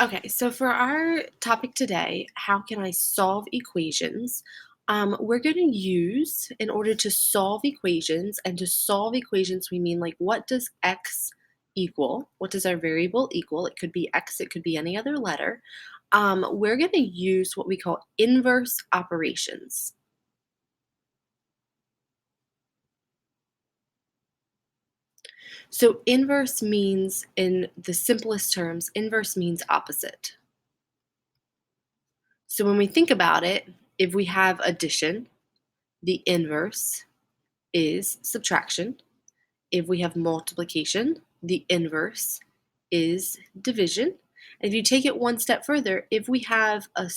Okay, so for our topic today, how can I solve equations? We're going to use, in order to solve equations, and to solve equations, we mean like what does x equal? What does our variable equal? It could be x, it could be any other letter. We're going to use what we call inverse operations. So, inverse means, in the simplest terms, inverse means opposite. So, when we think about it, if we have addition, the inverse is subtraction. If we have multiplication, the inverse is division. And if you take it one step further, if we have a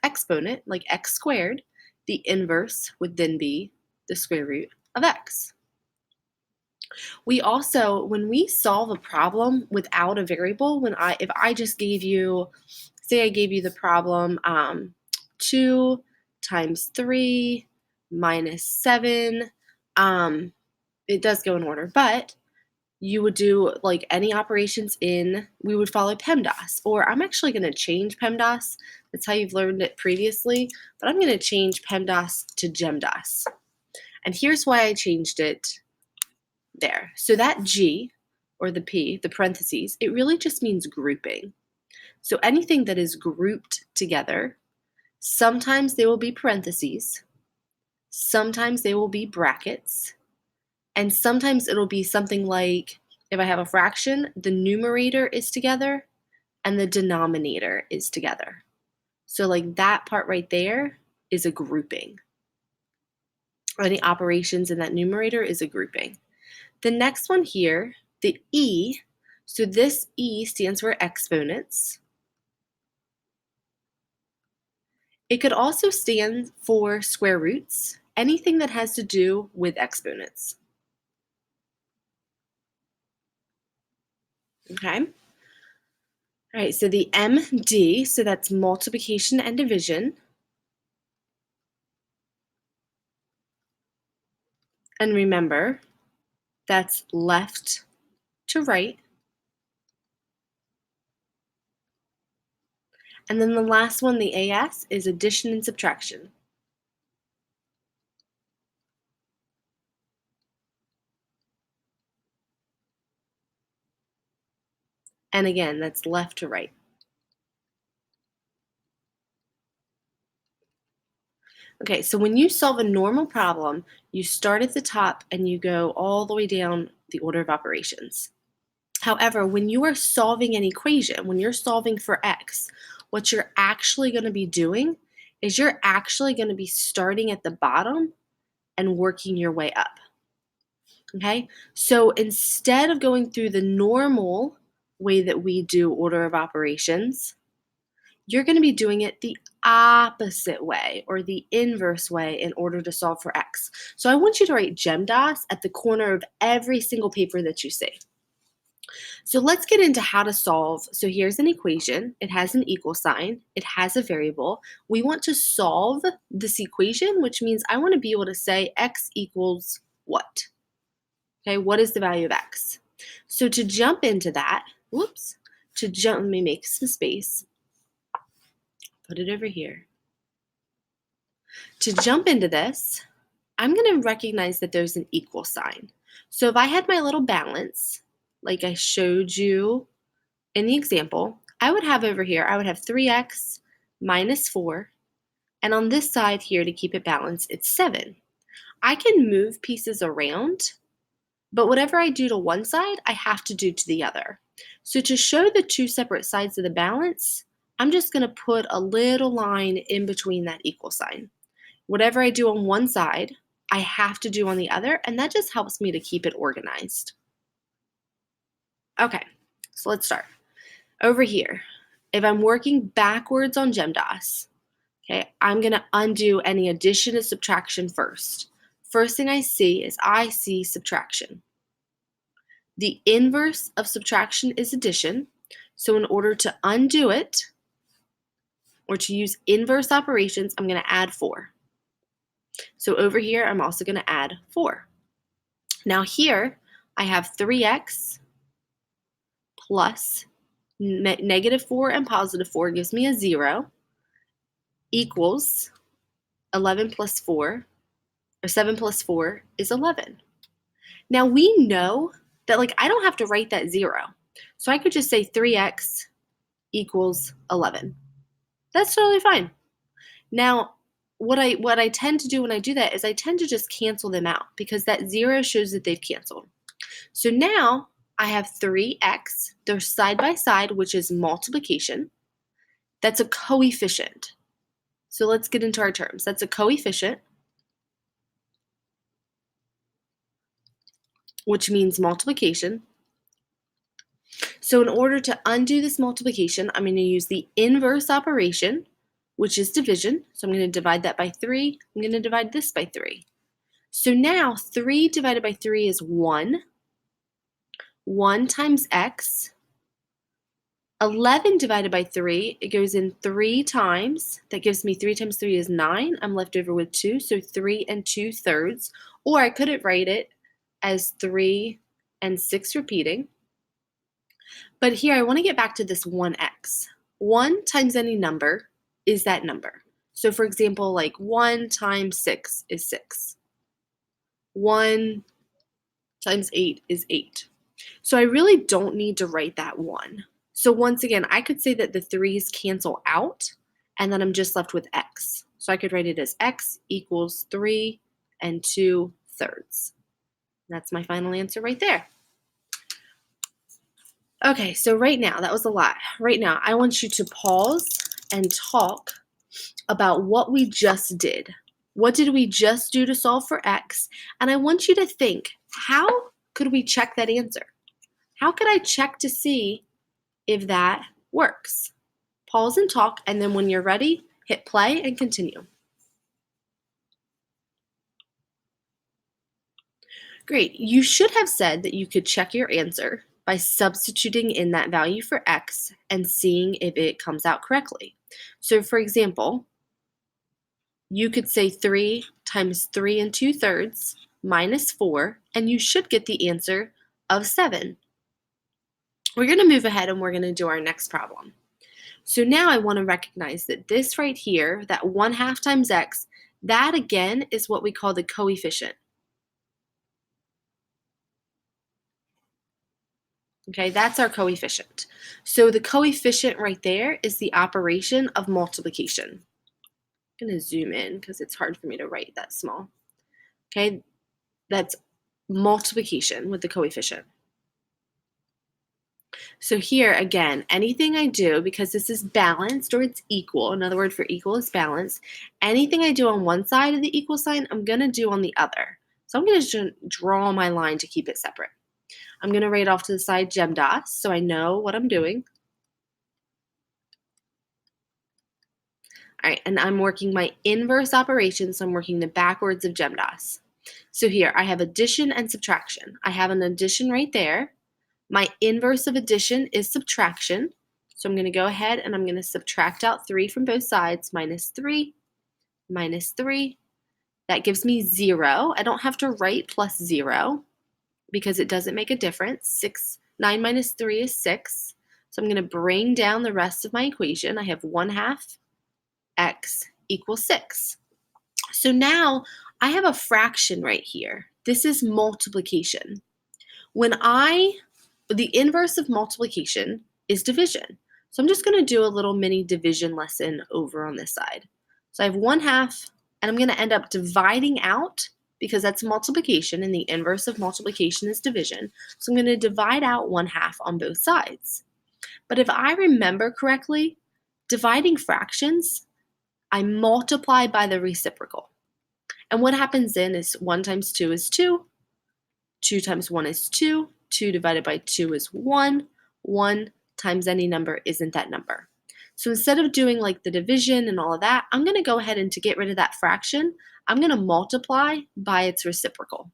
exponent like x squared, the inverse would then be the square root of x. We also, when we solve a problem without a variable, if I just gave you, say I gave you the problem 2 times 3 minus 7, it does go in order, but you would do like any operations we would follow PEMDAS, or I'm actually going to change PEMDAS. That's how you've learned it previously, but I'm going to change PEMDAS to GEMDAS. And here's why I changed it there. So that G, or the P, the parentheses, it really just means grouping. So anything that is grouped together, sometimes they will be parentheses, sometimes they will be brackets, and sometimes it'll be something like, if I have a fraction, the numerator is together and the denominator is together. So like that part right there is a grouping. Any operations in that numerator is a grouping. The next one here, the E, so this E stands for exponents. It could also stand for square roots, anything that has to do with exponents. Okay? All right, so the MD, so that's multiplication and division. And remember, that's left to right. And then the last one, the AS, is addition and subtraction. And again, that's left to right. Okay, so when you solve a normal problem, you start at the top and you go all the way down the order of operations. However, when you are solving an equation, when you're solving for x, what you're actually going to be doing is you're actually going to be starting at the bottom and working your way up. Okay, so instead of going through the normal way that we do order of operations, you're going to be doing it the opposite way, or the inverse way, in order to solve for x. So I want you to write GEMDAS at the corner of every single paper that you see. So let's get into how to solve. So here's an equation. It has an equal sign. It has a variable. We want to solve this equation, which means I want to be able to say x equals what? Okay, what is the value of x? So to jump into that, let me make some space. Put it over here. To jump into this, I'm going to recognize that there's an equal sign. So if I had my little balance, like I showed you in the example, I would have over here, I would have 3x minus 4, and on this side here, to keep it balanced, it's 7. I can move pieces around, but whatever I do to one side, I have to do to the other. So to show the two separate sides of the balance, I'm just going to put a little line in between that equal sign. Whatever I do on one side, I have to do on the other, and that just helps me to keep it organized. Okay, so let's start. Over here, if I'm working backwards on GEMDAS, okay, I'm going to undo any addition and subtraction first. First thing I see is I see subtraction. The inverse of subtraction is addition. So in order to undo it, or to use inverse operations, I'm going to add 4. So over here, I'm also going to add 4. Now here, I have 3x plus Negative 4 and positive 4 gives me a 0 equals 11 plus 4, or 7 plus 4 is 11. Now we know that I don't have to write that 0. So I could just say 3x equals 11. That's totally fine. Now, what I tend to do when I do that is I tend to just cancel them out because that 0 shows that they've canceled. So now I have 3x, they're side by side, which is multiplication. That's a coefficient. So let's get into our terms. That's a coefficient, which means multiplication. So in order to undo this multiplication, I'm going to use the inverse operation, which is division. So I'm going to divide that by 3. I'm going to divide this by 3. So now 3 divided by 3 is 1. 1 times x. 11 divided by 3, it goes in 3 times. That gives me 3 times 3 is 9. I'm left over with 2, so 3 2/3. Or I could write it as 3 and 6 repeating. But here I want to get back to this 1x. 1 times any number is that number. So for example, 1 times 6 is 6. 1 times 8 is 8. So I really don't need to write that 1. So once again, I could say that the 3's cancel out, and then I'm just left with x. So I could write it as x equals 3 2/3. That's my final answer right there. Okay, so right now, that was a lot. Right now, I want you to pause and talk about what we just did. What did we just do to solve for x? And I want you to think, how could we check that answer? How could I check to see if that works? Pause and talk, and then when you're ready, hit play and continue. Great. You should have said that you could check your answer by substituting in that value for x and seeing if it comes out correctly. So for example, you could say 3 times 3 2/3 minus 4, and you should get the answer of 7. We're going to move ahead and we're going to do our next problem. So now I want to recognize that this right here, that 1/2 times x, that again is what we call the coefficient. Okay, that's our coefficient. So the coefficient right there is the operation of multiplication. I'm going to zoom in because it's hard for me to write that small. Okay, that's multiplication with the coefficient. So here again, anything I do, because this is balanced or it's equal, another word for equal is balanced, anything I do on one side of the equal sign, I'm going to do on the other. So I'm going to draw my line to keep it separate. I'm going to write off to the side GEMDAS so I know what I'm doing. All right, and I'm working my inverse operation, so I'm working the backwards of GEMDAS. So here, I have addition and subtraction. I have an addition right there. My inverse of addition is subtraction. So I'm going to go ahead and I'm going to subtract out 3 from both sides. Minus 3, minus 3. That gives me 0. I don't have to write plus 0 because it doesn't make a difference. 9 minus 3 is 6. So I'm going to bring down the rest of my equation. I have 1/2 x equals 6. So now I have a fraction right here. This is multiplication. The inverse of multiplication is division. So I'm just going to do a little mini division lesson over on this side. So I have 1/2, and I'm going to end up dividing out because that's multiplication, and the inverse of multiplication is division. So I'm going to divide out 1/2 on both sides. But if I remember correctly, dividing fractions, I multiply by the reciprocal. And what happens then is 1 times 2 is 2, 2 times 1 is 2, 2 divided by 2 is 1, 1 times any number isn't that number. So instead of doing like the division and all of that, I'm going to go ahead and to get rid of that fraction, I'm going to multiply by its reciprocal.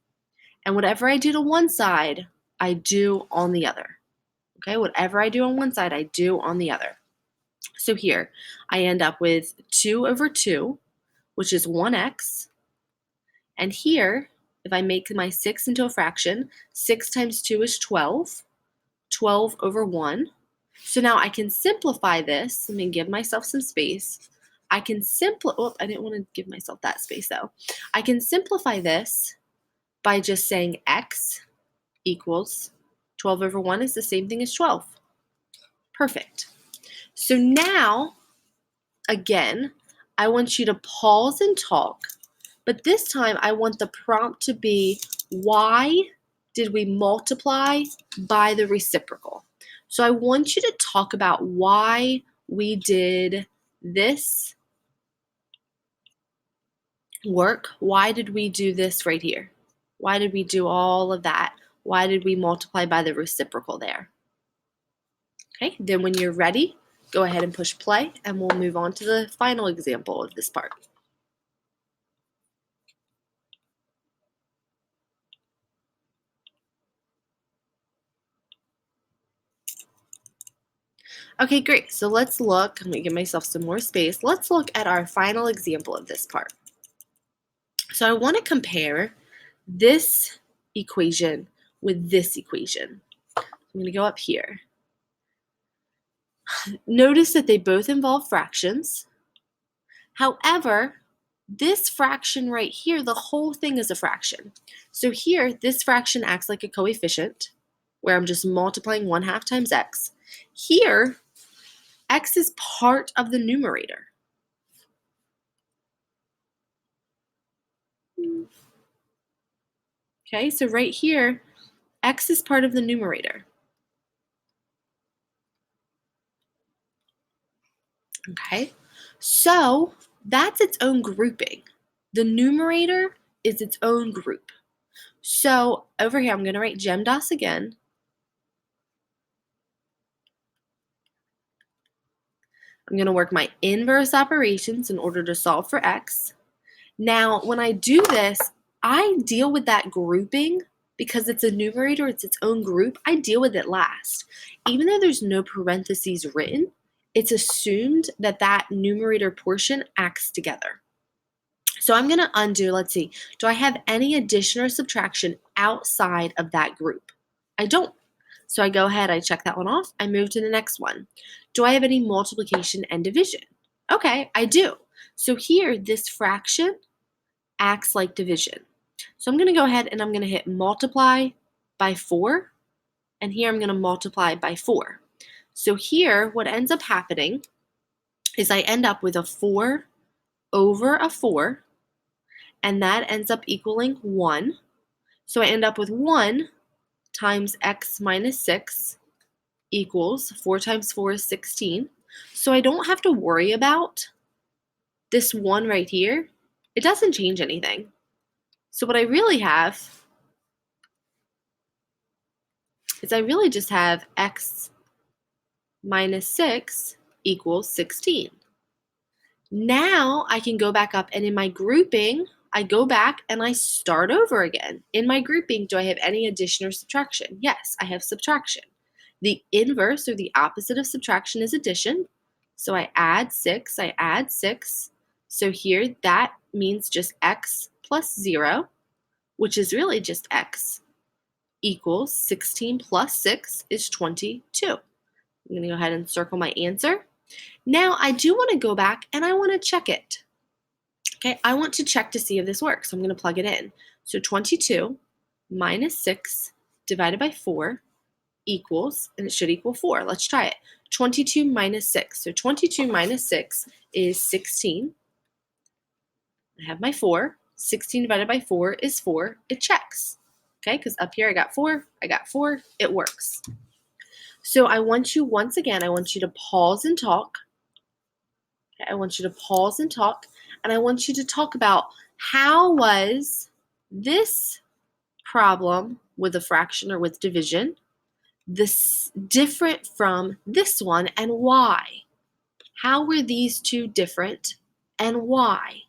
And whatever I do to one side, I do on the other. Okay, whatever I do on one side, I do on the other. So here, I end up with 2 over 2, which is 1x. And here, if I make my 6 into a fraction, 6 times 2 is 12. 12 over 1. So now I can simplify this. Let me give myself some space. I can I didn't want to give myself that space though. I can simplify this by just saying x equals 12 over 1 is the same thing as 12. Perfect. So now, again, I want you to pause and talk, but this time I want the prompt to be, why did we multiply by the reciprocal? So I want you to talk about why we did this work. Why did we do this right here? Why did we do all of that? Why did we multiply by the reciprocal there? Okay, then when you're ready, go ahead and push play and we'll move on to the final example of this part. Okay, great. So let's look, let me give myself some more space. Let's look at our final example of this part. So I want to compare this equation with this equation. I'm going to go up here. Notice that they both involve fractions. However, this fraction right here, the whole thing is a fraction. So here, this fraction acts like a coefficient, where I'm just multiplying 1/2 times x. Here, x is part of the numerator. Okay, so right here, x is part of the numerator. Okay, so that's its own grouping. The numerator is its own group. So over here, I'm going to write GEMDAS again. I'm going to work my inverse operations in order to solve for x. Now, when I do this, I deal with that grouping because it's a numerator, it's its own group. I deal with it last. Even though there's no parentheses written, it's assumed that that numerator portion acts together. So I'm going to undo, let's see, do I have any addition or subtraction outside of that group? I don't. So I go ahead, I check that one off, I move to the next one. Do I have any multiplication and division? Okay, I do. So here, this fraction acts like division. So I'm going to go ahead and I'm going to hit multiply by 4, and here I'm going to multiply by 4. So here, what ends up happening is I end up with a 4 over a 4, and that ends up equaling 1. So I end up with 1 times x minus 6 equals 4 times 4 is 16. So I don't have to worry about this 1 right here. It doesn't change anything. So what I really have is I really just have x minus 6 equals 16. Now I can go back up, and in my grouping, I go back and I start over again. In my grouping, do I have any addition or subtraction? Yes, I have subtraction. The inverse or the opposite of subtraction is addition. So I add 6, I add 6. So here that means just x plus 0, which is really just x, equals 16 plus 6 is 22. I'm going to go ahead and circle my answer. Now I do want to go back and I want to check it. Okay, I want to check to see if this works. So I'm going to plug it in. So 22 minus 6 divided by 4 equals, and it should equal 4. Let's try it. 22 minus 6. So 22 minus 6 is 16. I have my 4. 16 divided by 4 is 4. It checks. Okay, because up here I got 4, it works. So I want you, once again, I want you to pause and talk. Okay, I want you to pause and talk, and I want you to talk about how was this problem with a fraction or with division this different from this one, and why? How were these two different and why?